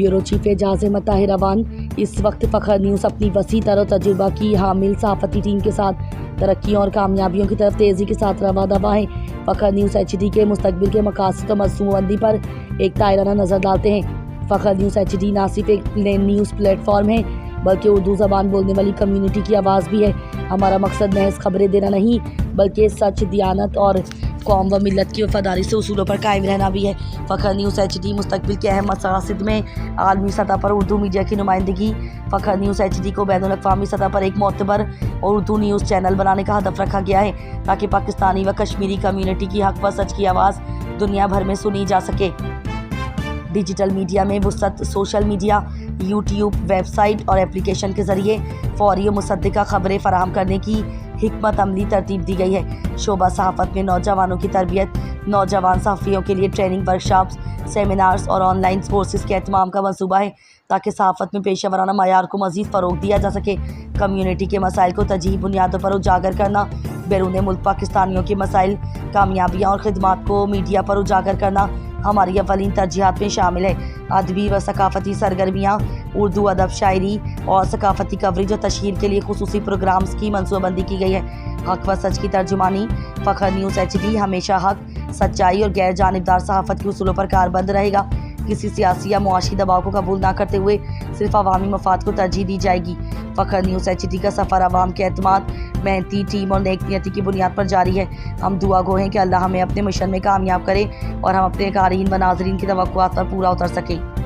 Bureau चीف Ejaz Ahmad Tahir Awan. इस वक्त फखर news अपनी वसी तर तजुर्बा की हामिल सहाफ़ती टीम के साथ तरक्कियों और कामयाबियों की तरफ तेज़ी के साथ रवा दवा है। फखर न्यूज़ HD के मुस्तकबिल के मकासद और मंसूबाबंदी पर एक दायराना नज़र डालते हैं। फखर न्यूज़ HD ना सिर्फ एक न्यूज़ प्लेटफॉर्म है बल्कि उर्दू ज़बान बोलने वाली कम्युनिटी की आवाज़ भी है। हमारा मकसद महज खबरें देना नहीं बल्कि सच, दियानत और कौम व मिलत की वफादारी से उसूलों पर कायम रहना भी है। फखर न्यूज़ HD मुस्तकबिल के अहम मकासद में आलमी सतह पर उर्दू मीडिया की नुमाइंदगी। फखर न्यूज़ HD को बैनुल अक़वामी सतह पर एक मोतबर और उर्दू न्यूज़ चैनल बनाने का हदफ रखा गया है ताकि पाकिस्तानी व कश्मीरी कम्युनिटी की हक़ व सच की आवाज़ दुनिया भर में सुनी जा सके। डिजिटल मीडिया में वुसअत सोशल मीडिया, यूट्यूब, वेबसाइट और एप्लीकेशन के ज़रिए फ़ौरी और मुसद्दिक़ा खबरें फराहम करने की हिकमत अमली तरतीब दी गई है। शोबा सहाफ़त में नौजवानों की तरबियत, नौजवान सहाफ़ियों के लिए ट्रेनिंग, वर्कशॉप्स, सेमिनार्स और ऑनलाइन कोर्सेज़ के एहतमाम का मंसूबा है ताकि सहाफ़त में पेशेवराना मयार को मज़ीद फ़रोग़ दिया जा सके। कम्युनिटी के मसाइल को तजीही बुनियादों पर उजागर करना, बैरून मुल्क पाकिस्तानियों के मसाइल, कामयाबियाँ और ख़िदमात को मीडिया पर उजागर करना हमारी अव्वलीन तरजीहात में शामिल है। अदबी व सकाफ़ती सरगर्मियाँ, उर्दू अदब, शायरी और सकाफ़ती कवरेज और तशहीर के लिए खुसूसी प्रोग्राम्स की मनसूबाबंदी की गई है। हक़ व सच की तर्जुमानी। फखर न्यूज़ HD हमेशा हक़, सच्चाई और गैर जानिबदार सहाफ़त के उसूलों पर कारबंद रहेगा। किसी सियासी या मुआशी दबाव को कबूल ना करते हुए सिर्फ अवामी मफाद को तरजीह दी जाएगी। फखर न्यूज़ HD का सफ़र अवाम के एतमाद, मेहनती टीम और नेक नियति की बुनियाद पर जारी है। हम दुआ गो हैं कि अल्लाह हमें अपने मिशन में कामयाब करे और हम अपने कारीन व नाज़रीन की तवक्कुआत पर पूरा उतर सकें।